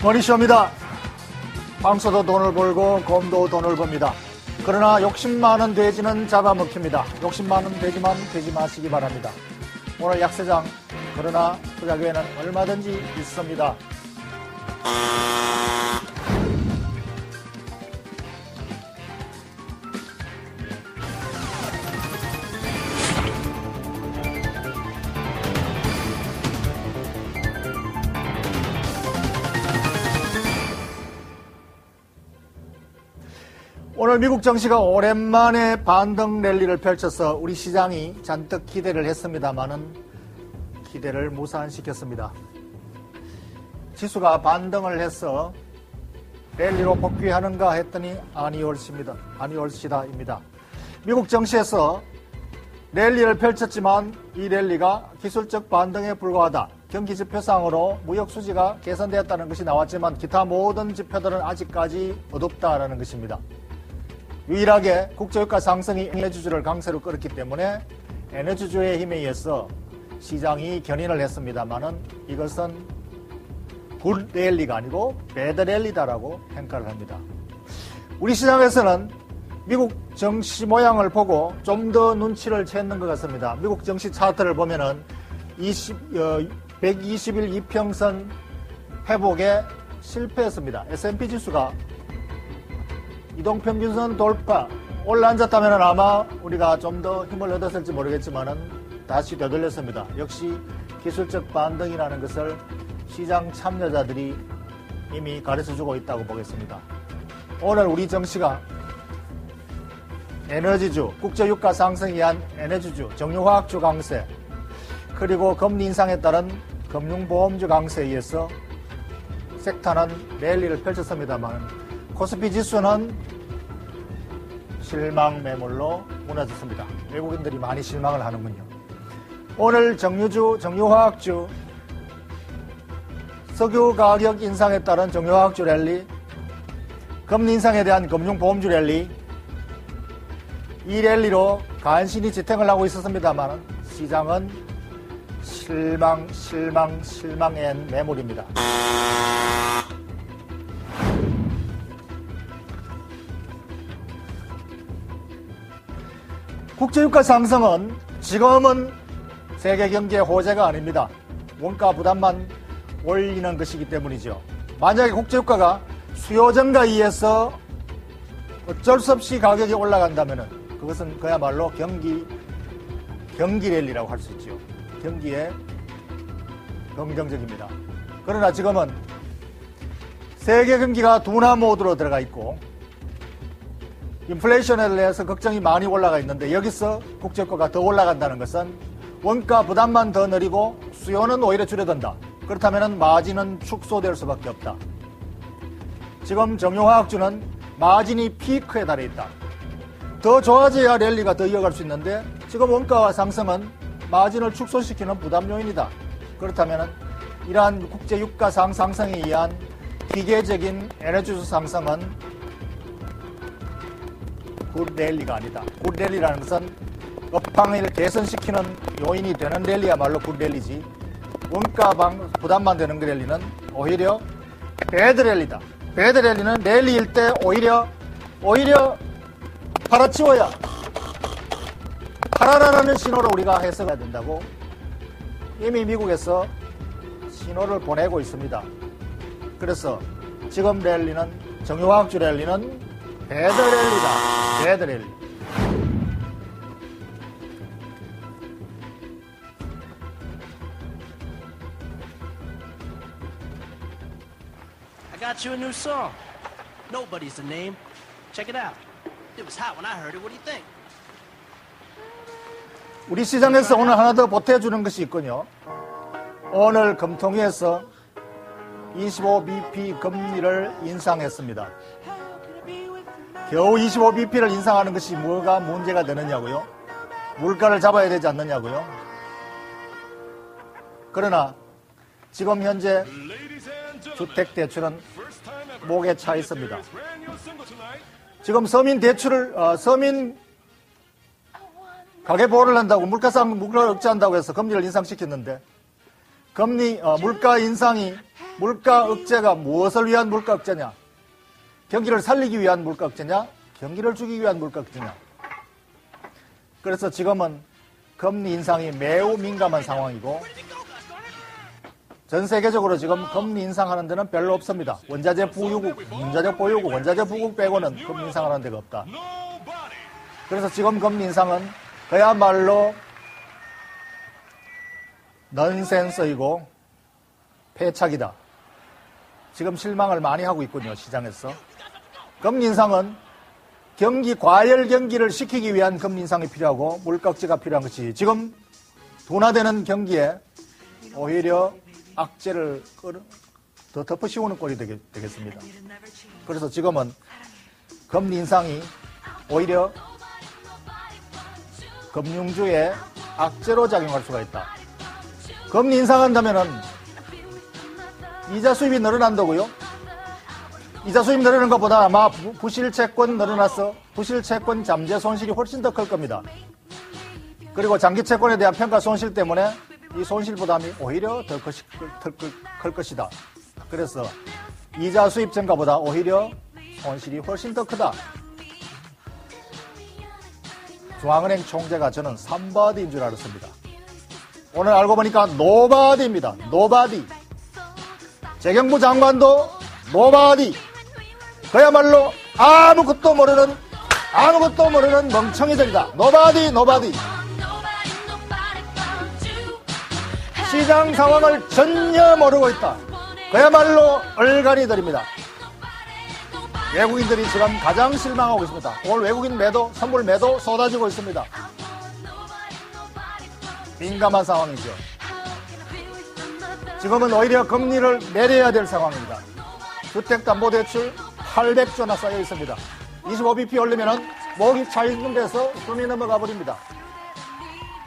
머니쇼입니다. 황소도 돈을 벌고 곰도 돈을 법니다. 그러나 욕심 많은 돼지는 잡아먹힙니다. 욕심 많은 돼지만 되지 마시기 바랍니다. 오늘 약세장, 그러나 투자 기회는 얼마든지 있습니다. 오늘 미국 증시가 오랜만에 반등 랠리를 펼쳐서 우리 시장이 잔뜩 기대를 했습니다마는 기대를 무산시켰습니다. 지수가 반등을 해서 랠리로 복귀하는가 했더니 아니올시다입니다. 미국 증시에서 랠리를 펼쳤지만 이 랠리가 기술적 반등에 불과하다. 경기 지표상으로 무역 수지가 개선되었다는 것이 나왔지만 기타 모든 지표들은 아직까지 어둡다라는 것입니다. 유일하게 국제유가 상승이 에너지주를 강세로 끌었기 때문에 에너지주의 힘에 의해서 시장이 견인을 했습니다만은 이것은 굿 랠리가 아니고 배드 랠리다라고 평가를 합니다. 우리 시장에서는 미국 증시 모양을 보고 좀 더 눈치를 채는 것 같습니다. 미국 증시 차트를 보면은 120일 이평선 회복에 실패했습니다. S&P 지수가 이동평균선 돌파, 올라앉았다면 아마 우리가 좀 더 힘을 얻었을지 모르겠지만은 다시 되돌렸습니다. 역시 기술적 반등이라는 것을 시장 참여자들이 이미 가르쳐주고 있다고 보겠습니다. 오늘 우리 증시가 에너지주, 국제유가 상승에 의한 에너지주, 정유화학주 강세, 그리고 금리 인상에 따른 금융보험주 강세에 의해서 섹터는 랠리를 펼쳤습니다만 코스피 지수는 실망 매물로 무너졌습니다. 외국인들이 많이 실망을 하는군요. 오늘 정유주, 정유화학주, 석유 가격 인상에 따른 정유화학주 랠리, 금리 인상에 대한 금융보험주 랠리, 이 랠리로 간신히 지탱을 하고 있었습니다만 시장은 실망엔 매물입니다. 국제유가 상승은 지금은 세계 경기의 호재가 아닙니다. 원가 부담만 올리는 것이기 때문이죠. 만약에 국제유가가 수요 증가에 의해서 어쩔 수 없이 가격이 올라간다면 그것은 그야말로 경기 랠리라고 할 수 있죠. 경기에 긍정적입니다. 그러나 지금은 세계 경기가 둔화 모드로 들어가 있고 인플레이션에 대해서 걱정이 많이 올라가 있는데 여기서 국제유가가 더 올라간다는 것은 원가 부담만 더 늘리고 수요는 오히려 줄어든다. 그렇다면 마진은 축소될 수밖에 없다. 지금 정유화학주는 마진이 피크에 달해 있다. 더 좋아져야 랠리가 더 이어갈 수 있는데 지금 원가 상승은 마진을 축소시키는 부담 요인이다. 그렇다면 이러한 국제유가 상승에 의한 기계적인 에너지주 상승은 굿 랠리가 아니다. 굿 랠리라는 것은 업황을 개선시키는 요인이 되는 랠리야말로 굿 랠리지 원가 부담만 되는 그 랠리는 오히려 배드 랠리다. 배드 랠리는 랠리일 때 오히려 팔아치워야 팔아라라는 신호를 우리가 해석해야 된다고 이미 미국에서 신호를 보내고 있습니다. 그래서 지금 랠리는 정유화학주 랠리는 배드 랠리다. 배드 랠리. I got you a new song. Nobody's the name. Check it out. It was hot when I heard it. What do you think? 우리 시장에서 오늘 하나 더 보태주는 것이 있군요. 오늘 금통위에서 25bp 금리를 인상했습니다. 겨우 25bp를 인상하는 것이 뭐가 문제가 되느냐고요? 물가를 잡아야 되지 않느냐고요? 그러나 지금 현재 주택대출은 목에 차 있습니다. 지금 서민 가계보호를 한다고 물가 억제한다고 해서 금리를 인상시켰는데 물가 인상이, 물가 억제가 무엇을 위한 물가 억제냐? 경기를 살리기 위한 물가 억제냐? 경기를 죽이기 위한 물가 억제냐? 그래서 지금은 금리 인상이 매우 민감한 상황이고, 전 세계적으로 지금 금리 인상하는 데는 별로 없습니다. 원자재 보유국, 원자재 부국 빼고는 금리 인상하는 데가 없다. 그래서 지금 금리 인상은 그야말로 넌센스이고 패착이다. 지금 실망을 많이 하고 있군요, 시장에서. 금리 인상은 과열 경기를 시키기 위한 금리 인상이 필요하고 물가 억제가 필요한 것이, 지금 둔화되는 경기에 오히려 악재를 더 덮어 씌우는 꼴이 되겠습니다. 그래서 지금은 금리 인상이 오히려 금융주에 악재로 작용할 수가 있다. 금리 인상한다면은 이자 수입이 늘어난다고요? 이자 수입 늘어나는 것보다 아마 부실 채권 늘어나서 부실 채권 잠재 손실이 훨씬 더 클 겁니다. 그리고 장기 채권에 대한 평가 손실 때문에 이 손실 부담이 오히려 더 클 것이다. 그래서 이자 수입 증가보다 오히려 손실이 훨씬 더 크다. 중앙은행 총재가 저는 somebody인 줄 알았습니다. 오늘 알고 보니까 nobody입니다. nobody. 재경부 장관도 nobody. 그야말로 아무것도 모르는 멍청이들이다. nobody. 시장 상황을 전혀 모르고 있다. 그야말로 얼간이들입니다. 외국인들이 지금 가장 실망하고 있습니다. 오늘 외국인 매도, 선물 매도 쏟아지고 있습니다. 민감한 상황이죠. 지금은 오히려 금리를 내려야 될 상황입니다. 주택담보대출 800조나 쌓여 있습니다. 25bp 올리면은 목이 차있는 데서 숨이 넘어가 버립니다.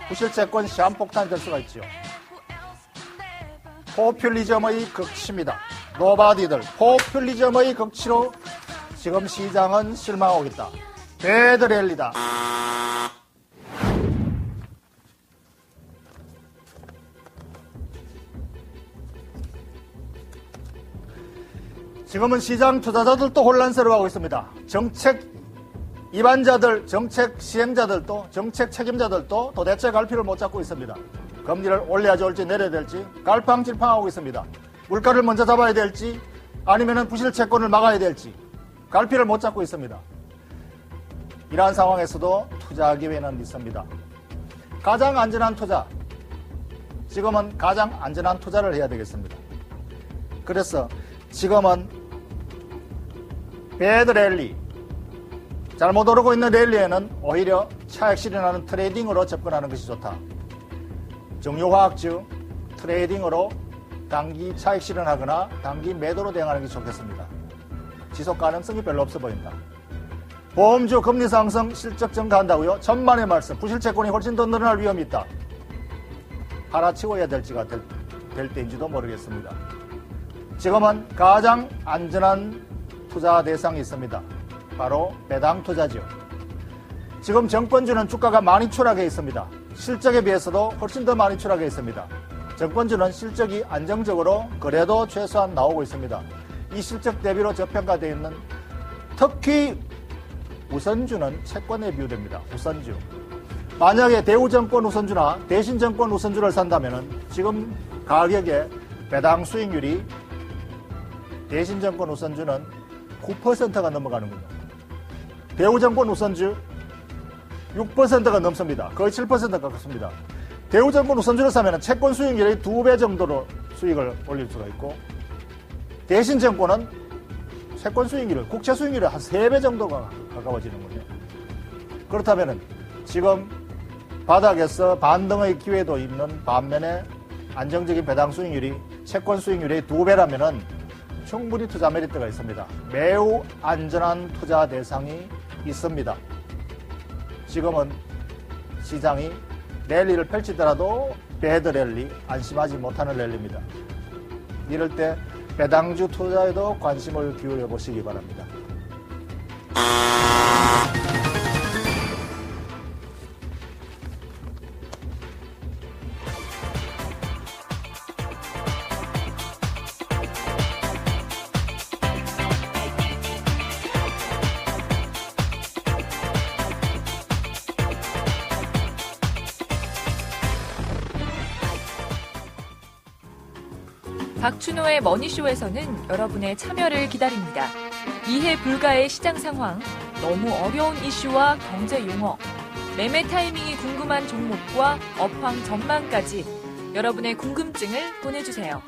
부실채권 시한폭탄이 될 수가 있지요. 포퓰리즘의 극치입니다. 노바디들, 포퓰리즘의 극치로 지금 시장은 실망하고 있다. 배드랠리다. 지금은 시장 투자자들도 혼란스러워하고 있습니다. 정책 입안자들, 정책 시행자들도, 정책 책임자들도 도대체 갈피를 못 잡고 있습니다. 금리를 올려야 좋을지 내려야 될지 갈팡질팡하고 있습니다. 물가를 먼저 잡아야 될지 아니면 부실 채권을 막아야 될지 갈피를 못 잡고 있습니다. 이러한 상황에서도 투자 기회는 있습니다. 가장 안전한 투자, 지금은 가장 안전한 투자를 해야 되겠습니다. 그래서 지금은 배드 랠리, 잘못 오르고 있는 랠리에는 오히려 차익 실현하는 트레이딩으로 접근하는 것이 좋다. 정유화학주 트레이딩으로 단기 차익 실현하거나 단기 매도로 대응하는 게 좋겠습니다. 지속 가능성이 별로 없어 보인다. 보험주 금리 상승 실적 증가한다고요? 천만의 말씀. 부실채권이 훨씬 더 늘어날 위험이 있다. 팔아치워야 될지가 될 때인지도 모르겠습니다. 지금은 가장 안전한 투자 대상이 있습니다. 바로 배당 투자죠. 지금 정권주는 주가가 많이 추락해 있습니다. 실적에 비해서도 훨씬 더 많이 추락해 있습니다. 정권주는 실적이 안정적으로 그래도 최소한 나오고 있습니다. 이 실적 대비로 저평가되어 있는 특히 우선주는 채권에 비유됩니다. 우선주. 만약에 대우증권 우선주나 대신증권 우선주를 산다면 지금 가격에 배당 수익률이 대신증권 우선주는 9%가 넘어가는군요. 대우증권 우선주 6%가 넘습니다. 거의 7% 가깝습니다. 대우증권 우선주를 사면 채권 수익률이 2배 정도로 수익을 올릴 수가 있고, 대신증권은 채권 수익률, 국채 수익률이 한 3배 정도가 가까워지는군요. 그렇다면 지금 바닥에서 반등의 기회도 있는 반면에 안정적인 배당 수익률이 채권 수익률의 2배라면 충분히 투자 메리트가 있습니다. 매우 안전한 투자 대상이 있습니다. 지금은 시장이 랠리를 펼치더라도 배드 랠리, 안심하지 못하는 랠리입니다. 이럴 때 배당주 투자에도 관심을 기울여 보시기 바랍니다. 박준호의 머니쇼에서는 여러분의 참여를 기다립니다. 이해 불가의 시장 상황, 너무 어려운 이슈와 경제 용어, 매매 타이밍이 궁금한 종목과 업황 전망까지 여러분의 궁금증을 보내주세요.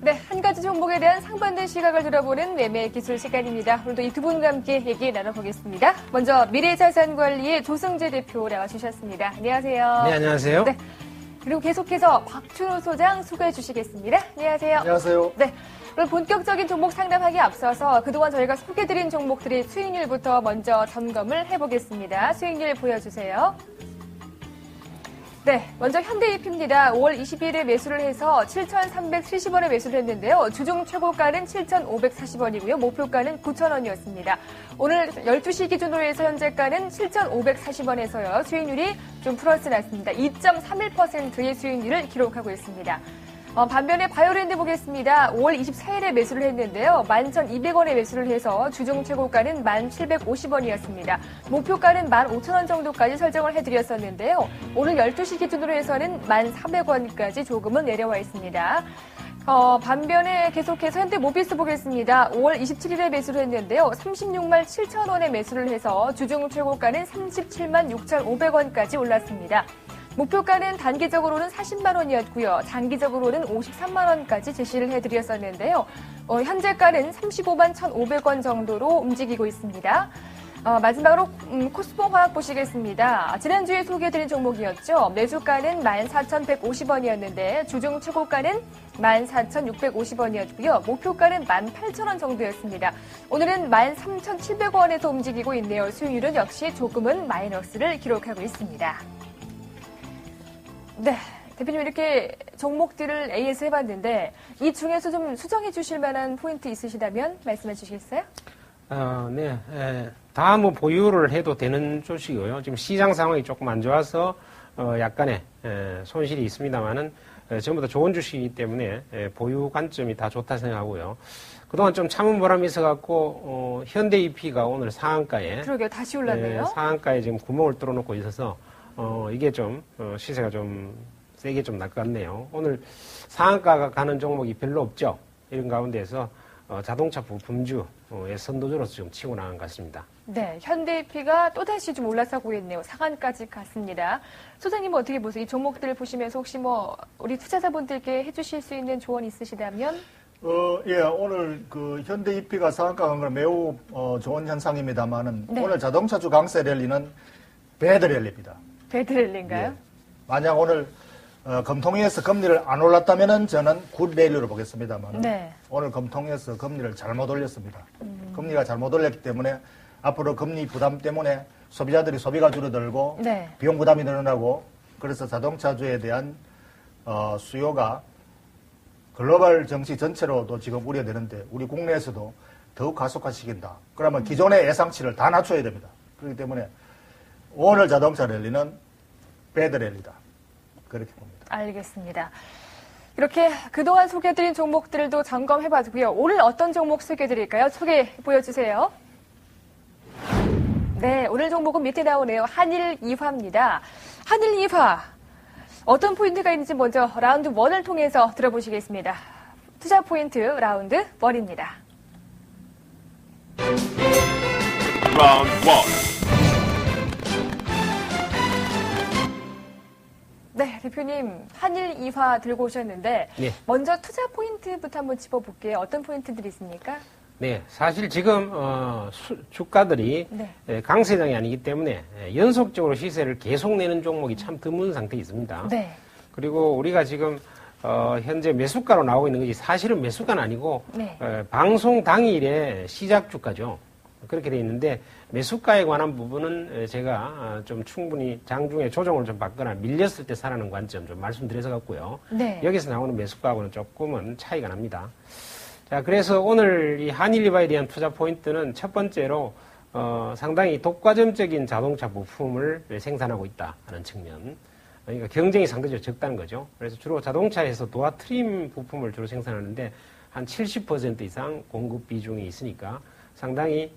네, 한 가지 종목에 대한 상반된 시각을 들어보는 매매 기술 시간입니다. 오늘도 이 두 분과 함께 얘기 나눠보겠습니다. 먼저 미래자산관리의 조승재 대표 나와주셨습니다. 안녕하세요. 네, 안녕하세요. 네, 그리고 계속해서 박준호 소장 소개해 주시겠습니다. 안녕하세요. 안녕하세요. 네, 오늘 본격적인 종목 상담하기 앞서서 그동안 저희가 소개드린 종목들의 수익률부터 먼저 점검을 해보겠습니다. 수익률 보여주세요. 네, 먼저 현대이피입니다. 5월 22일에 매수를 해서 7,370원에 매수를 했는데요. 주중 최고가는 7,540원이고요. 목표가는 9,000원이었습니다. 오늘 12시 기준으로 해서 현재가는 7,540원에서요. 수익률이 좀 플러스 났습니다. 2.31%의 수익률을 기록하고 있습니다. 반면에 바이오랜드 보겠습니다. 5월 24일에 매수를 했는데요. 11,200원에 매수를 해서 주중 최고가는 1,750원이었습니다. 목표가는 15,000원 정도까지 설정을 해드렸었는데요. 오늘 12시 기준으로 해서는 1,400원까지 조금은 내려와 있습니다. 반면에 계속해서 현대모비스 보겠습니다. 5월 27일에 매수를 했는데요. 36만 7천원에 매수를 해서 주중 최고가는 37만 6,500원까지 올랐습니다. 목표가는 단기적으로는 40만 원이었고요. 장기적으로는 53만 원까지 제시를 해드렸었는데요. 현재가는 35만 1,500원 정도로 움직이고 있습니다. 마지막으로 코스모 화학 보시겠습니다. 지난주에 소개해드린 종목이었죠. 매수가는 14,150원이었는데 주중 최고가는 14,650원이었고요. 목표가는 18,000원 정도였습니다. 오늘은 13,700원에서 움직이고 있네요. 수익률은 역시 조금은 마이너스를 기록하고 있습니다. 네, 대표님 이렇게 종목들을 AS 해봤는데 이 중에서 좀 수정해 주실 만한 포인트 있으시다면 말씀해 주시겠어요? 네, 다 뭐 보유를 해도 되는 주식이고요. 지금 시장 상황이 조금 안 좋아서 약간의 손실이 있습니다만은 전부 다 좋은 주식이기 때문에 보유 관점이 다 좋다 생각하고요. 그동안 좀 참은 보람이 있어갖고 현대이피가 오늘 상한가에 그러게요, 다시 올랐네요. 상한가에 지금 구멍을 뚫어놓고 있어서 이게 좀 시세가 좀 세게 좀 날 것 같네요. 오늘 상한가가 가는 종목이 별로 없죠. 이런 가운데에서 자동차 부품주의 선도주로서 좀 치고 나간 것 같습니다. 네, 현대이피가 또다시 좀 올라서고 있네요. 상한까지 갔습니다. 소장님은 어떻게 보세요? 이 종목들을 보시면서 혹시 뭐 우리 투자자분들께 해주실 수 있는 조언 있으시다면? 예, 오늘 그 현대이피가 상한가 간 건 매우 좋은 현상입니다만은 네. 오늘 자동차주 강세 랠리는 배드 랠리입니다. 배드랠리인가요? 예. 만약 오늘 금통위에서 금리를 안 올랐다면은 저는 굿 밸류로 보겠습니다만 네. 오늘 금통위에서 금리를 잘못 올렸습니다. 금리가 잘못 올렸기 때문에 앞으로 금리 부담 때문에 소비자들이 소비가 줄어들고 네. 비용 부담이 늘어나고 그래서 자동차주에 대한 수요가 글로벌 정치 전체로도 지금 우려되는데 우리 국내에서도 더욱 가속화시킨다. 그러면 기존의 예상치를 다 낮춰야 됩니다. 그렇기 때문에 오늘 자동차 랠리는 배드 랠리다. 그렇게 봅니다. 알겠습니다. 이렇게 그동안 소개해드린 종목들도 점검해봤고요. 오늘 어떤 종목 소개해드릴까요? 소개 보여주세요. 네, 오늘 종목은 밑에 나오네요. 한일이화입니다. 한일이화 어떤 포인트가 있는지 먼저 라운드 1을 통해서 들어보시겠습니다. 투자 포인트 라운드 1입니다. Round 1. 네, 대표님 한일이화 들고 오셨는데 네. 먼저 투자 포인트부터 한번 짚어볼게요. 어떤 포인트들이 있습니까? 네, 사실 지금 주가들이 네. 강세장이 아니기 때문에 연속적으로 시세를 계속 내는 종목이 참 드문 상태에 있습니다. 네. 그리고 우리가 지금 현재 매수가로 나오고 있는 것이 사실은 매수가는 아니고 네. 방송 당일에 시작 주가죠. 그렇게 돼 있는데 매수가에 관한 부분은 제가 좀 충분히 장중에 조정을 좀 받거나 밀렸을 때 사라는 관점 좀 말씀드려서 갖고요. 네. 여기서 나오는 매수가하고는 조금은 차이가 납니다. 자, 그래서 오늘 이 한일리바에 대한 투자 포인트는 첫 번째로 상당히 독과점적인 자동차 부품을 생산하고 있다 하는 측면. 그러니까 경쟁이 상대적으로 적다는 거죠. 그래서 주로 자동차에서 도화 트림 부품을 주로 생산하는데 한 70% 이상 공급 비중이 있으니까 상당히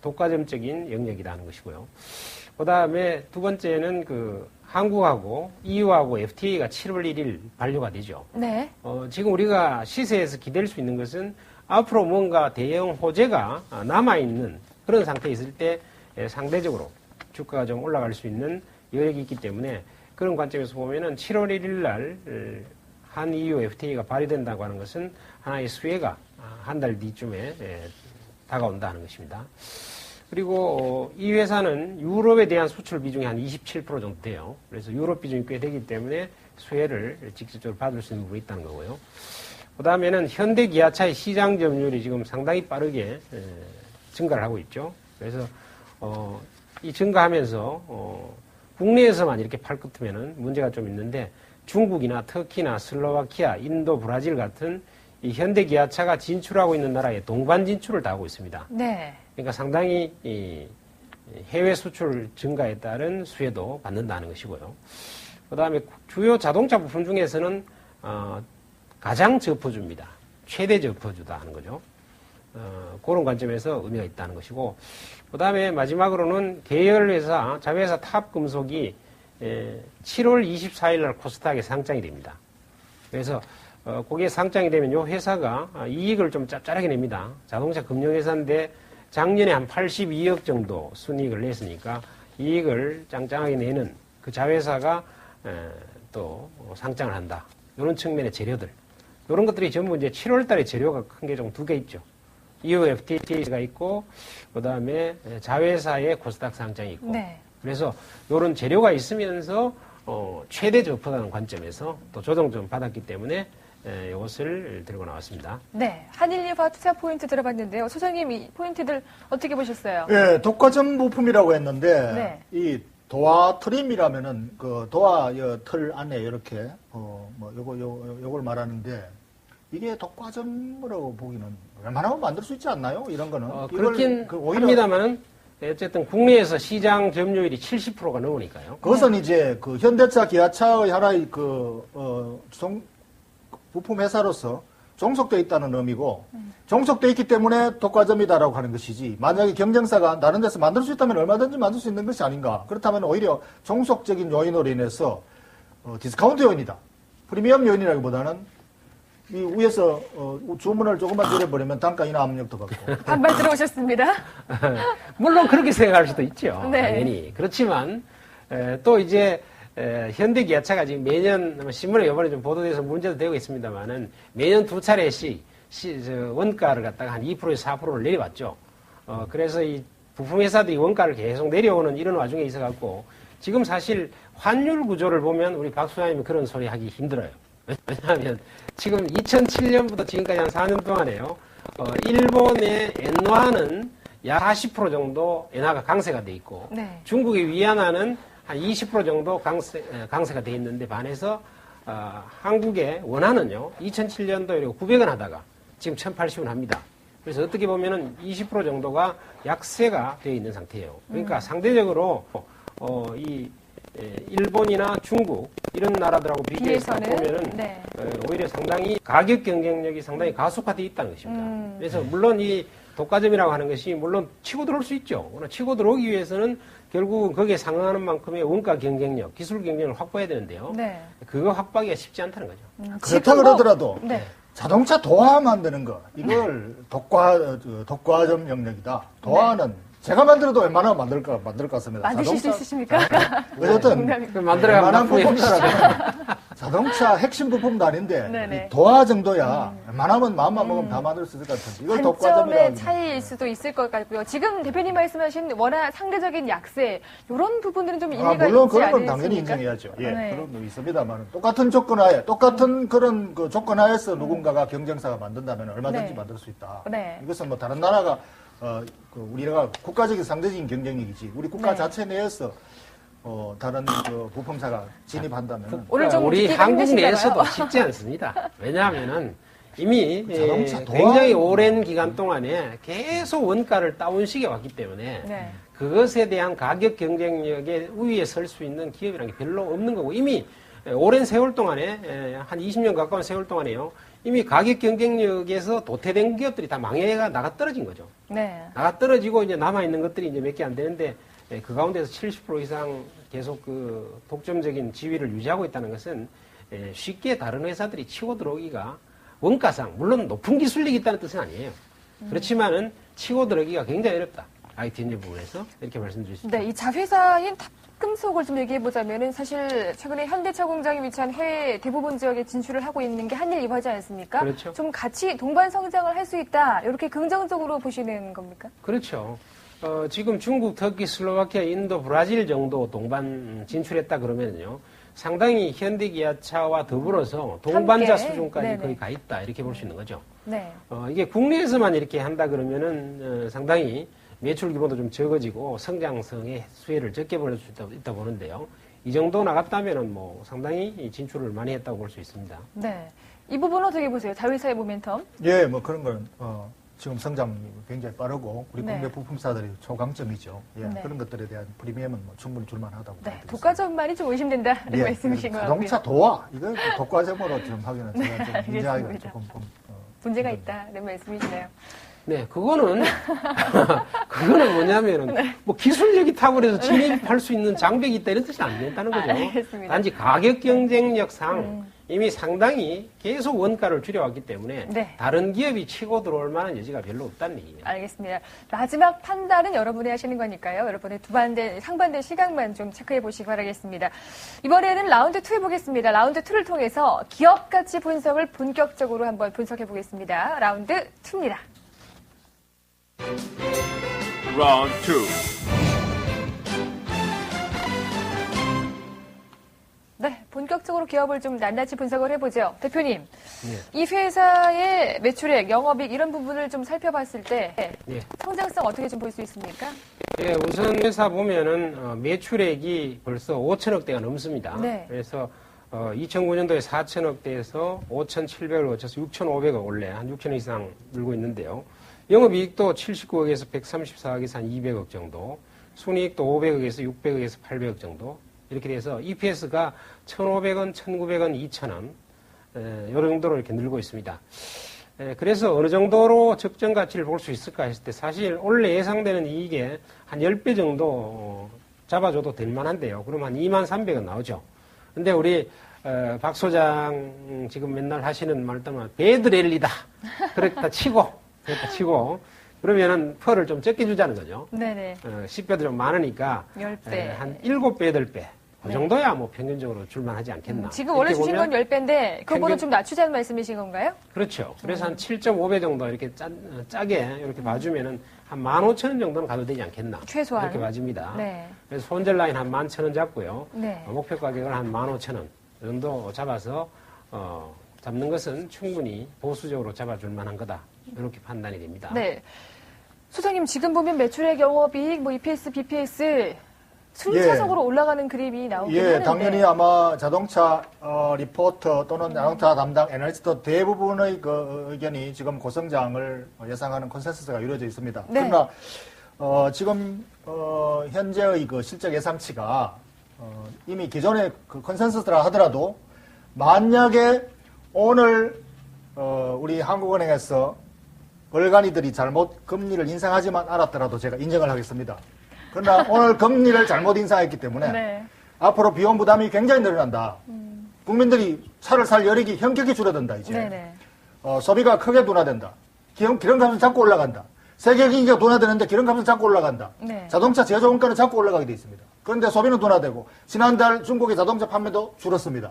독과점적인 영역이다 하는 것이고요. 그 다음에 두 번째는 그 한국하고 EU하고 FTA가 7월 1일 만료가 되죠. 네. 지금 우리가 시세에서 기댈 수 있는 것은 앞으로 뭔가 대형 호재가 남아있는 그런 상태에 있을 때 상대적으로 주가가 좀 올라갈 수 있는 여력이 있기 때문에 그런 관점에서 보면은 7월 1일 날 한 EU FTA가 발의된다고 하는 것은 하나의 수혜가 한 달 뒤쯤에 다가온다 하는 것입니다. 그리고 이 회사는 유럽에 대한 수출 비중이 한 27% 정도 돼요. 그래서 유럽 비중이 꽤 되기 때문에 수혜를 직접적으로 받을 수 있는 부분이 있다는 거고요. 그 다음에는 현대 기아차의 시장 점유율이 지금 상당히 빠르게 증가를 하고 있죠. 그래서 이 증가하면서 국내에서만 이렇게 팔 것이면은 문제가 좀 있는데 중국이나 터키나 슬로바키아, 인도, 브라질 같은 이 현대 기아차가 진출하고 있는 나라에 동반 진출을 다 하고 있습니다. 네. 그러니까 상당히 이 해외 수출 증가에 따른 수혜도 받는다는 것이고요. 그 다음에 주요 자동차 부품 중에서는 가장 저포주입니다. 최대 저포주다 하는 거죠. 그런 관점에서 의미가 있다는 것이고, 그 다음에 마지막으로는 계열회사, 자회사 탑금속이 7월 24일 날 코스닥에 상장이 됩니다. 그래서 거기에 상장이 되면 이 회사가 이익을 좀 짭짤하게 냅니다. 자동차 금융회사인데 작년에 한 82억 정도 순이익을 냈으니까 이익을 짱짱하게 내는 그 자회사가 또 상장을 한다. 이런 측면의 재료들. 이런 것들이 전부 이제 7월 달에 재료가 큰 게 좀 두 개 있죠. EU FTA가 있고, 그 다음에 자회사의 코스닥 상장이 있고. 네. 그래서 이런 재료가 있으면서 최대 저포라는 관점에서 또 조정 좀 받았기 때문에 이것을 들고 나왔습니다. 네. 한일리화 투자 포인트 들어봤는데요. 소장님 이 포인트들 어떻게 보셨어요? 예, 독과점 부품이라고 했는데 네. 이 도화 트림이라면은 그 도화 틀 안에 이렇게 요걸 말하는데 이게 독과점으로 보기는 웬만하면 만들 수 있지 않나요? 이런 거는 그렇긴 오히려 합니다만은 어쨌든 국내에서 시장 점유율이 70%가 넘으니까요. 그것은 이제 그 현대차, 기아차의 하나의 부품 회사로서 종속돼 있다는 의미고 종속돼 있기 때문에 독과점이다라고 하는 것이지 만약에 경쟁사가 다른 데서 만들 수 있다면 얼마든지 만들 수 있는 것이 아닌가. 그렇다면 오히려 종속적인 요인으로 인해서 디스카운트 요인이다. 프리미엄 요인이라기보다는 이 위에서 주문을 조금만 줄여버리면 단가 인하 압력도 받고. 반발 들어오셨습니다. 물론 그렇게 생각할 수도 있죠. 네. 당연히. 그렇지만 또 이제 현대 기아차가 지금 매년 신문에 이번에 좀 보도돼서 문제도 되고 있습니다만은 매년 두 차례씩 원가를 갖다가 한 2%에서 4%를 내려왔죠. 그래서 이 부품 회사들이 원가를 계속 내려오는 이런 와중에 있어갖고 지금 사실 환율 구조를 보면 우리 박 소장님이 그런 소리 하기 힘들어요. 왜냐하면 지금 2007년부터 지금까지 한 4년 동안에요. 일본의 엔화는 약 40% 정도 엔화가 강세가 돼 있고 네. 중국의 위안화는 한 20% 정도 강세가 돼 있는데 반해서 한국의 원화는요. 2007년도에 900원 하다가 지금 1080원 합니다. 그래서 어떻게 보면은 20% 정도가 약세가 되어 있는 상태예요. 그러니까 상대적으로 이 일본이나 중국 이런 나라들하고 비교해서 보면은 네. 오히려 상당히 가격 경쟁력이 상당히 가속화되어 있다는 것입니다. 그래서 물론 이 독과점이라고 하는 것이 물론 치고 들어올 수 있죠. 그러나 치고 들어오기 위해서는 결국은 거기에 상응하는 만큼의 원가 경쟁력, 기술 경쟁을 확보해야 되는데요. 네. 그거 확보하기가 쉽지 않다는 거죠. 그렇다 그러더라도 네. 자동차 도화 만드는 거 이걸 독과점 영역이다. 도화는 제가 만들어도 웬만하면 만들 것 같습니다. 만드실 수 있으십니까? 어쨌든 만들어가면 웬만한 나쁘게 부품이라면 자동차 핵심 부품도 아닌데 네네. 이 도화 정도야 웬만하면 마음만 먹으면 다 만들 수 있을 것 같은데 이걸 독과점이라고 관점의 하면 차이일 수도 있을 것 같고요. 지금 대표님 말씀하신 워낙 상대적인 약세 이런 부분들은 좀 일리가 물론 있지 그런 건 않습니까? 당연히 인정해야죠. 예, 네. 그런 거 있습니다만 똑같은 조건 하에 똑같은 그런 그 조건 하에서 누군가가 경쟁사가 만든다면 얼마든지 네. 만들 수 있다. 네. 이것은 뭐 다른 나라가 우리가 국가적인 상대적인 경쟁력이지 우리 국가 네. 자체 내에서 다른 그 부품사가 진입한다면 오늘 좀 우리 듣기가 한국 힘드신가 내에서도 봐요. 쉽지 않습니다. 왜냐하면은 이미 자동차 굉장히 도화. 오랜 기간 동안에 계속 원가를 다운시켜 왔기 때문에 네. 그것에 대한 가격 경쟁력의 우위에 설 수 있는 기업이라는 게 별로 없는 거고 이미 오랜 세월 동안에 한 20년 가까운 세월 동안에요. 이미 가격 경쟁력에서 도태된 기업들이 다 망해가 나가 떨어진 거죠. 네. 나가 떨어지고 이제 남아있는 것들이 이제 몇 개 안 되는데 그 가운데서 70% 이상 계속 그 독점적인 지위를 유지하고 있다는 것은 쉽게 다른 회사들이 치고 들어오기가 원가상 물론 높은 기술력이 있다는 뜻은 아니에요. 그렇지만은 치고 들어오기가 굉장히 어렵다. IT 엔진 부분에서 이렇게 말씀드릴 수 있습니다. 네, 이 자회사인 탑금속을 좀 얘기해보자면은 사실 최근에 현대차 공장이 위치한 해외 대부분 지역에 진출을 하고 있는 게 한일 이화지 않습니까? 그렇죠. 좀 같이 동반 성장을 할 수 있다. 이렇게 긍정적으로 보시는 겁니까? 그렇죠. 지금 중국, 터키, 슬로바키아, 인도, 브라질 정도 동반 진출했다 그러면요. 상당히 현대기아차와 더불어서 동반자 함께. 수준까지 네네. 거의 가 있다. 이렇게 볼 수 있는 거죠. 네. 이게 국내에서만 이렇게 한다 그러면은 상당히 매출 규모도 좀 적어지고 성장성의 수혜를 적게 볼 수 있다 보는데요. 이 정도 나갔다면은 뭐 상당히 진출을 많이 했다고 볼 수 있습니다. 네. 이 부분은 어떻게 보세요? 자회사의 모멘텀? 예, 뭐 그런 건 지금 성장이 굉장히 빠르고 우리 네. 국내 부품사들이 초강점이죠. 예, 네. 그런 것들에 대한 프리미엄은 뭐 충분히 줄만하다고 네. 보여드리겠습니다. 독과점만이 좀 의심된다는 예, 말씀이신 것 같고요. 자동차 도화 이거 독과점으로 좀 하기는 제가 좀 인정하기가 알겠습니다. 조금 문제가 있다는 말씀이시네요. 네, 그거는 뭐냐면은, 뭐 기술력이 탁월해서 진입할 수 있는 장벽이 있다 이런 뜻이 안 된다는 거죠. 알겠습니다. 단지 가격 경쟁력상 이미 상당히 계속 원가를 줄여왔기 때문에 네. 다른 기업이 치고 들어올 만한 여지가 별로 없다는 얘기예요. 알겠습니다. 마지막 판단은 여러분이 하시는 거니까요. 여러분의 상반된 시각만 좀 체크해 보시기 바라겠습니다. 이번에는 라운드 2 해보겠습니다. 라운드 2를 통해서 기업 가치 분석을 본격적으로 한번 분석해 보겠습니다. 라운드 2입니다. Round 2. 네, 본격적으로 기업을 좀 낱낱이 분석을 해보죠. 대표님, 예. 이 회사의 매출액, 영업이익 이런 부분을 좀 살펴봤을 때 예. 성장성 어떻게 좀 볼 수 있습니까? 예, 우선 회사 보면은 매출액이 벌써 5천억대가 넘습니다. 네. 그래서 2009년도에 4천억대에서 5,700을 거쳐서 6,500억 원래 한 6천억 이상 늘고 있는데요. 영업이익도 79억에서 134억에서 한 200억 정도, 순이익도 500억에서 600억에서 800억 정도 이렇게 돼서 EPS가 1,500원, 1,900원, 2,000원 이 정도로 이렇게 늘고 있습니다. 그래서 어느 정도로 적정 가치를 볼 수 있을까 했을 때 사실 원래 예상되는 이익에 한 10배 정도 잡아줘도 될 만한데요. 그럼 한 23,300원 나오죠. 근데 우리 박 소장 지금 맨날 하시는 말 때문에 배드랠리다. 그렇다 치고 그러면은 펄을 좀 적게 주자는 거죠. 네네. 10배도 좀 많으니까 10배. 한 7배, 8배 그 네. 정도야 뭐 평균적으로 줄만하지 않겠나. 지금 원래 이렇게 주신 건 보면 10배인데 그거보다 평균- 좀 낮추자는 말씀이신 건가요? 그렇죠. 그래서 한 7.5배 정도 이렇게 짜게 이렇게 봐주면은 한 15,000원 정도는 가도 되지 않겠나. 최소한. 이렇게 봐줍니다. 네. 그래서 손절 라인 한 11,000원 잡고요. 네. 목표 가격을 한 15,000원 정도 잡아서 잡는 것은 충분히 보수적으로 잡아줄 만한 거다. 이렇게 판단이 됩니다. 네. 소장님 지금 보면 매출액, 영업이익, 뭐 EPS, BPS 순차적으로 올라가는 그림이 나오긴 예, 하는데 당연히 아마 자동차 리포터 또는 자동차 담당 애널리스트 대부분의 그 의견이 지금 고성장을 예상하는 컨센서스가 이루어져 있습니다. 네. 그러나 지금 현재의 그 실적 예상치가 이미 기존의 그 컨센서스라 하더라도 만약에 오늘 우리 한국은행에서 얼간이들이 잘못 금리를 인상하지만 않았더라도 제가 인정을 하겠습니다. 그러나 오늘 금리를 잘못 인상했기 때문에 네. 앞으로 비용 부담이 굉장히 늘어난다. 국민들이 차를 살 여력이 현격히 줄어든다 이제. 네네. 소비가 크게 둔화된다. 기름값은 자꾸 올라간다. 세계 경기가 둔화되는데 기름값은 자꾸 올라간다. 네. 자동차 제조 원가는 자꾸 올라가게 돼 있습니다. 그런데 소비는 둔화되고 지난달 중국의 자동차 판매도 줄었습니다.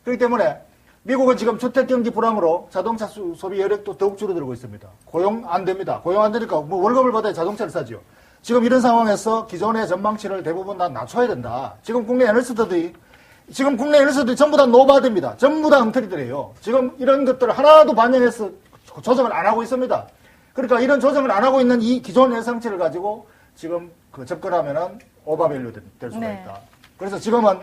그렇기 때문에 미국은 지금 주택 경기 불황으로 자동차 소비 여력도 더욱 줄어들고 있습니다. 고용 안 됩니다. 고용 안 되니까 뭐 월급을 받아야 자동차를 사죠. 지금 이런 상황에서 기존의 전망치를 대부분 다 낮춰야 된다. 지금 국내 애널리스트들이 전부 다 노바드입니다. 전부 다 엉터리들이에요. 지금 이런 것들을 하나도 반영해서 조정을 안 하고 있습니다. 그러니까 이런 조정을 안 하고 있는 이 기존 예상치를 가지고 지금 그 접근하면은 오버밸류 될 수가 네. 있다. 그래서 지금은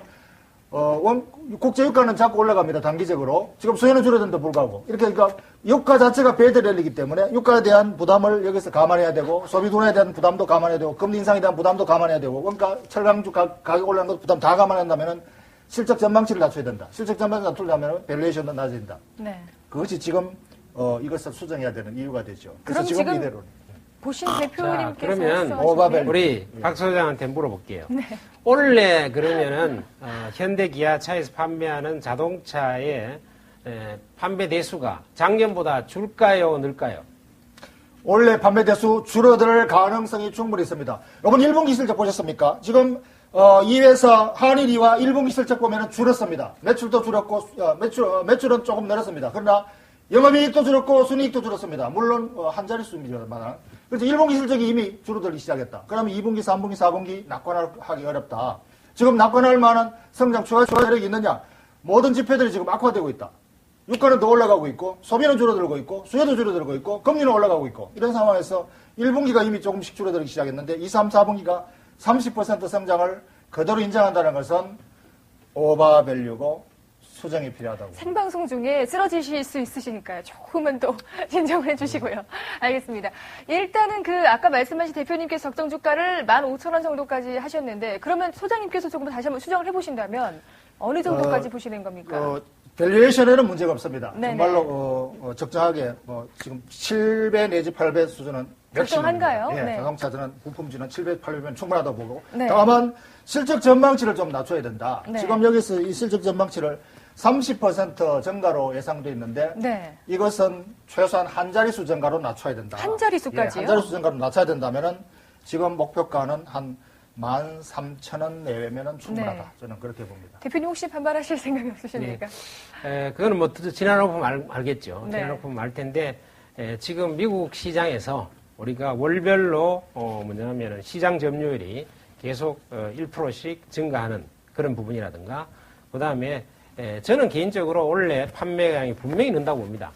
국제유가는 자꾸 올라갑니다. 단기적으로. 지금 수요는 줄어든데 불구하고. 이렇게 그러니까 유가 자체가 베드 랠리이기 때문에 유가에 대한 부담을 여기서 감안해야 되고 소비 둔화에 대한 부담도 감안해야 되고 금리 인상에 대한 부담도 감안해야 되고 원가 철강주 가격 올라가는 것도 부담 다 감안한다면은 실적 전망치를 낮춰야 된다. 실적 전망치를 낮추려면 밸류에이션도 낮아야 된다. 네. 그것이 지금 이것을 수정해야 되는 이유가 되죠. 그래서 그럼 지금 지금 이대로. 보신 자, 대표님께서 그러면 오바벨. 우리 박 소장한테 물어볼게요. 원래 그러면은 현대 기아차에서 판매하는 자동차의 판매 대수가 작년보다 줄까요, 늘까요? 원래 판매 대수 줄어들 가능성이 충분히 있습니다. 이번 1분기 실적 보셨습니까? 지금 이 회사 한일이와 1분기 실적 보면은 줄었습니다. 매출도 줄었고 매출은 조금 늘었습니다. 그러나 영업이익도 줄었고 순이익도 줄었습니다. 물론 한 자릿수입니다만. 그래서 1분기 실적이 이미 줄어들기 시작했다. 그러면 2분기, 3분기, 4분기 낙관하기 어렵다. 지금 낙관할 만한 성장 추가 여력이 있느냐? 모든 지표들이 지금 악화되고 있다. 유가는 더 올라가고 있고 소비는 줄어들고 있고 수요도 줄어들고 있고 금리는 올라가고 있고 이런 상황에서 1분기가 이미 조금씩 줄어들기 시작했는데 2, 3, 4분기가 30% 성장을 그대로 인정한다는 것은 오버밸류고 수정이 필요하다고. 생방송 중에 쓰러지실 수 있으시니까요. 조금은 또 진정을 해주시고요. 알겠습니다. 일단은 아까 말씀하신 대표님께서 적정 주가를 15,000원 정도까지 하셨는데 그러면 소장님께서 조금 다시 한번 수정을 해보신다면 어느 정도까지 보시는 겁니까? 밸류에이션에는 문제가 없습니다. 네네. 정말로 적정하게 지금 7배 내지 8배 수준은 적정한가요? 네, 네. 자동차들은 부품주는 7배, 8배면 충분하다고 보고 네. 다만 실적 전망치를 좀 낮춰야 된다. 네. 지금 여기서 이 실적 전망치를 30% 증가로 예상돼 있는데 네. 이것은 최소한 한 자릿수 증가로 낮춰야 된다. 한 자릿수까지요? 한 자릿수 증가로 낮춰야 된다면은 지금 목표가는 한 13,000원 내외면은 충분하다. 네. 저는 그렇게 봅니다. 대표님 혹시 반발하실 생각이 없으십니까? 그거는 뭐 지나놓고 알겠죠. 네. 지나놓고 알 텐데 지금 미국 시장에서 우리가 월별로 뭐냐면은 시장 점유율이 계속 1%씩 증가하는 그런 부분이라든가 그 다음에 저는 개인적으로 원래 판매량이 분명히 는다고 봅니다.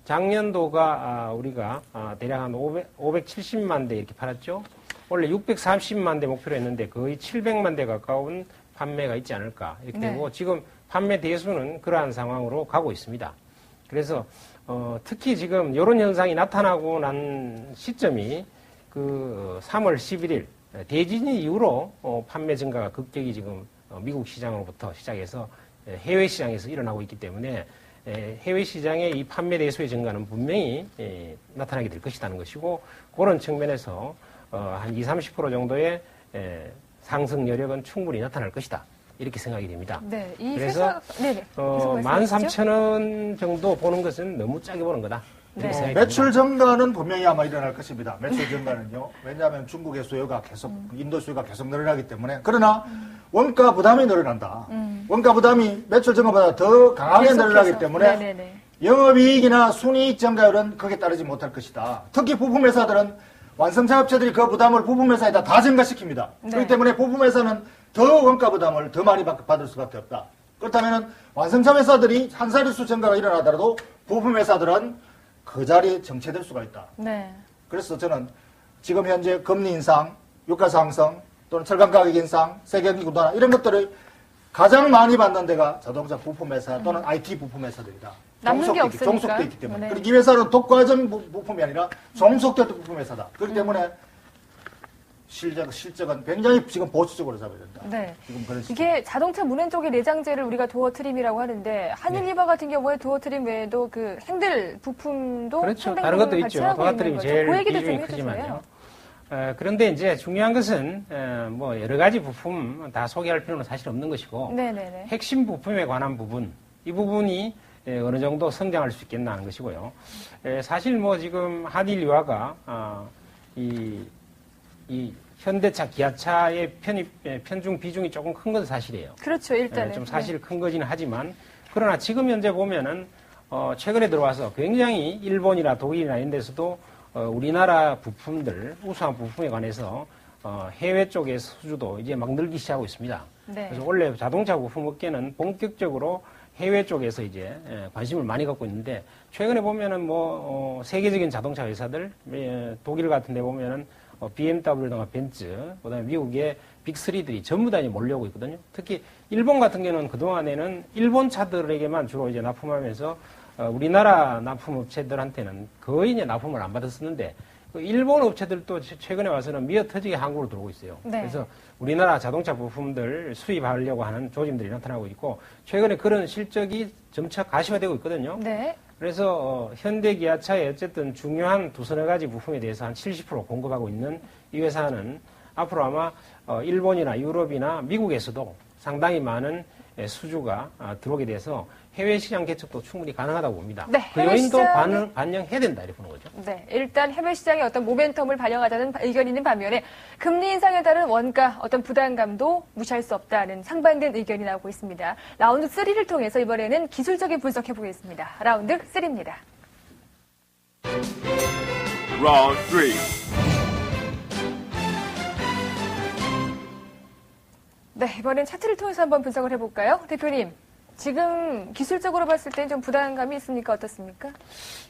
작년도가 우리가 대략 한 570만 대 이렇게 팔았죠. 원래 630만 대 목표로 했는데 거의 700만 대 가까운 판매가 있지 않을까 이렇게 네. 되고 지금 판매 대수는 그러한 상황으로 가고 있습니다. 그래서 특히 지금 이런 현상이 나타나고 난 시점이 3월 11일 대지진 이후로 판매 증가가 급격히 지금 미국 시장으로부터 시작해서 해외 시장에서 일어나고 있기 때문에 해외 시장의 이 판매 대수의 증가는 분명히 나타나게 될 것이라는 것이고 그런 측면에서 한 20, 30% 정도의 상승 여력은 충분히 나타날 것이다. 이렇게 생각이 됩니다. 네. 이 그래서 네네. 계속 말씀해 주시죠. 13,000원 정도 보는 것은 너무 짜게 보는 거다. 이렇게 네. 생각이 매출 됩니다. 증가는 분명히 아마 일어날 것입니다. 매출 증가는요. 왜냐하면 중국의 수요가 계속, 인도 수요가 계속 늘어나기 때문에. 그러나 원가 부담이 늘어난다. 원가 부담이 매출 증가보다 더 강하게 계속해서. 늘어나기 때문에 네네네. 영업이익이나 순이익 증가율은 거기에 따르지 못할 것이다. 특히 부품회사들은 완성차 업체들이 그 부담을 부품회사에다 다 증가시킵니다. 네. 그렇기 때문에 부품회사는 더 원가 부담을 더 많이 받을 수밖에 없다. 그렇다면 완성차 회사들이 한 자릿수 증가가 일어나더라도 부품회사들은 그 자리에 정체될 수가 있다. 네. 그래서 저는 지금 현재 금리 인상, 유가 상승, 또는 철강 가격 인상, 세계 경기 둔화 이런 것들을 가장 많이 받는 데가 자동차 부품회사 또는 IT 부품회사들이다. 남는 게 없으니까. 종속돼 있기 때문에. 네. 그리고 이 회사는 독과점 부품이 아니라 종속된 부품회사다. 그렇기 때문에 실적은 굉장히 지금 보수적으로 잡아야 된다. 네. 지금 그런 시점. 이게 자동차 문행 쪽의 내장재를 우리가 도어 트림이라고 하는데 한일리버 같은 경우에 도어 트림 외에도 핸들 부품도 그렇죠. 상당 다른 것도 부분 같이 있죠. 하고 도화트림이 있는 제일 거죠. 그 얘기도 좀 비중이 해주세요. 크지만요. 그런데 이제 중요한 것은 뭐 여러 가지 부품 다 소개할 필요는 사실 없는 것이고 네네네. 핵심 부품에 관한 부분 이 부분이 어느 정도 성장할 수 있겠나 하는 것이고요. 사실 뭐 지금 한일유화가 이 현대차, 기아차의 편중 비중이 조금 큰 건 사실이에요. 그렇죠. 일단은. 좀 사실 큰 거지는 하지만 그러나 지금 현재 보면은 최근에 들어와서 굉장히 일본이나 독일이나 이런 데서도 우리나라 부품들, 우수한 부품에 관해서 해외 쪽의 수주도 이제 막 늘기 시작하고 있습니다. 네. 그래서 원래 자동차 부품 업계는 본격적으로 해외 쪽에서 이제 관심을 많이 갖고 있는데 최근에 보면은 뭐 세계적인 자동차 회사들 독일 같은 데 보면은 BMW나 벤츠, 그다음에 미국의 빅3들이 전부 다 이제 몰려오고 있거든요. 특히 일본 같은 경우는 그동안에는 일본 차들에게만 주로 이제 납품하면서 우리나라 납품업체들한테는 거의 이제 납품을 안 받았었는데 그 일본 업체들도 최근에 와서는 미어 터지게 한국으로 들어오고 있어요. 네. 그래서 우리나라 자동차 부품들 수입하려고 하는 조짐들이 나타나고 있고 최근에 그런 실적이 점차 가시화되고 있거든요. 네. 그래서 현대 기아차의 어쨌든 중요한 두서너 가지 부품에 대해서 한 70% 공급하고 있는 이 회사는 앞으로 아마 일본이나 유럽이나 미국에서도 상당히 많은 수주가 들어오게 돼서 해외 시장 개척도 충분히 가능하다고 봅니다. 네, 그 해외 요인도 시장이- 반영해야 된다 이렇게 보는 거죠. 네, 일단 해외 시장의 어떤 모멘텀을 반영하자는 의견이 있는 반면에 금리 인상에 따른 원가 어떤 부담감도 무시할 수 없다는 상반된 의견이 나오고 있습니다. 라운드 3를 통해서 이번에는 기술적인 분석해 보겠습니다. 라운드 3입니다. Round 3. 네, 이번엔 차트를 통해서 한번 분석을 해볼까요? 대표님, 지금 기술적으로 봤을 때 좀 부담감이 있습니까? 어떻습니까?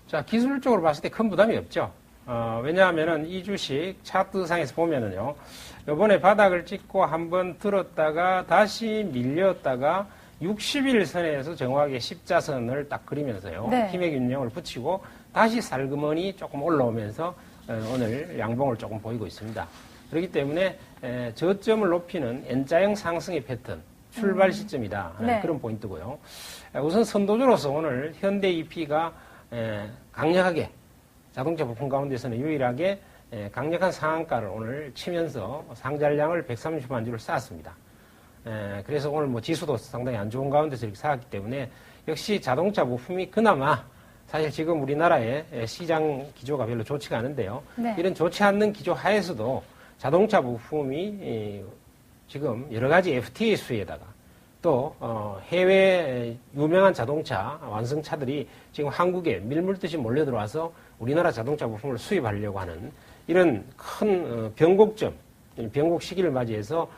자, 기술적으로 봤을 때 큰 부담이 없죠. 왜냐하면은 이 주식 차트상에서 보면은요, 이번에 바닥을 찍고 한번 들었다가 다시 밀렸다가 60일 선에서 정확하게 십자선을 딱 그리면서요, 네. 힘의 균형을 붙이고 다시 살그머니 조금 올라오면서 오늘 양봉을 조금 보이고 있습니다. 그렇기 때문에 저점을 높이는 N자형 상승의 패턴, 출발 시점이다. 네. 그런 포인트고요. 우선 선도주로서 오늘 현대 EP가 강력하게 자동차 부품 가운데서는 유일하게 강력한 상한가를 오늘 치면서 상장량을 130만 주를 쌓았습니다. 그래서 오늘 뭐 지수도 상당히 안 좋은 가운데서 이렇게 쌓았기 때문에 역시 자동차 부품이 그나마 사실 지금 우리나라의 시장 기조가 별로 좋지가 않은데요. 네. 이런 좋지 않는 기조 하에서도 자동차 부품이 지금 여러 가지 FTA 수혜에다가 또 해외 유명한 자동차 완성차들이 지금 한국에 밀물듯이 몰려들어와서 우리나라 자동차 부품을 수입하려고 하는 이런 큰 변곡점, 변곡 시기를 맞이해서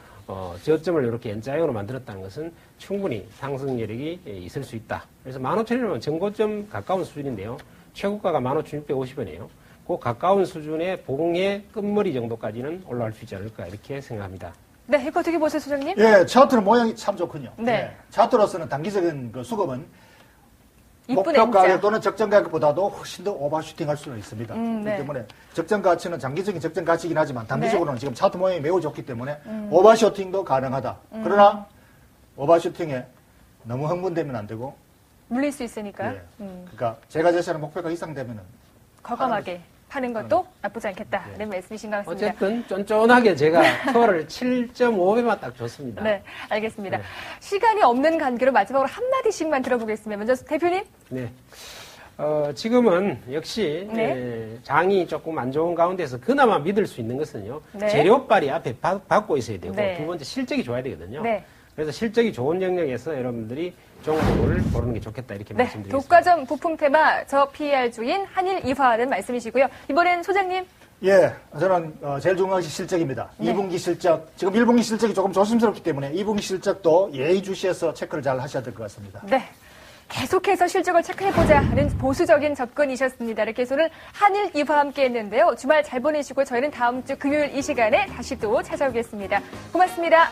저점을 이렇게 N자형으로 만들었다는 것은 충분히 상승 여력이 있을 수 있다. 그래서 15,000원이면 전고점 가까운 수준인데요. 최고가가 15,650원이에요. 그 가까운 수준의 봉의 끝머리 정도까지는 올라갈 수 있지 않을까 이렇게 생각합니다. 네, 이거 어떻게 보세요, 소장님? 예, 차트는 모양이 참 좋군요. 네. 예, 차트로서는 단기적인 그 수급은 이쁜 목표 N자. 가격 또는 적정 가격보다도 훨씬 더 오버슈팅 할 수는 있습니다. 네. 그렇기 때문에 적정 가치는 장기적인 적정 가치이긴 하지만 단기적으로는 네. 지금 차트 모양이 매우 좋기 때문에 오버슈팅도 가능하다. 그러나 오버슈팅에 너무 흥분되면 안 되고 물릴 수 있으니까요. 예. 그러니까 제가 제시하는 목표가 이상되면은 과감하게 파는 것도 나쁘지 않겠다는 말씀이신 것 같습니다. 어쨌든 쫀쫀하게 제가 투어를 7.5배만 딱 줬습니다. 네, 알겠습니다. 네. 시간이 없는 관계로 마지막으로 한마디씩만 들어보겠습니다. 먼저 대표님. 네. 지금은 역시 네. 장이 조금 안 좋은 가운데서 그나마 믿을 수 있는 것은요. 네. 재료빨이 앞에 받고 있어야 되고 네. 두 번째 실적이 좋아야 되거든요. 네. 그래서 실적이 좋은 영역에서 여러분들이 종목을 고르는 게 좋겠다 이렇게 네, 말씀드리겠습니다. 독과점 부품 테마 저 PER 주인 한일 이화하는 말씀이시고요. 이번엔 소장님. 예, 저는 제일 중요한 것이 실적입니다. 네. 2분기 실적, 지금 1분기 실적이 조금 조심스럽기 때문에 2분기 실적도 예의주시해서 체크를 잘 하셔야 될 것 같습니다. 네. 계속해서 실적을 체크해보자는 보수적인 접근이셨습니다. 이렇게 해서 오늘 한일 이화와 함께 했는데요. 주말 잘 보내시고 저희는 다음 주 금요일 이 시간에 다시 또 찾아오겠습니다. 고맙습니다.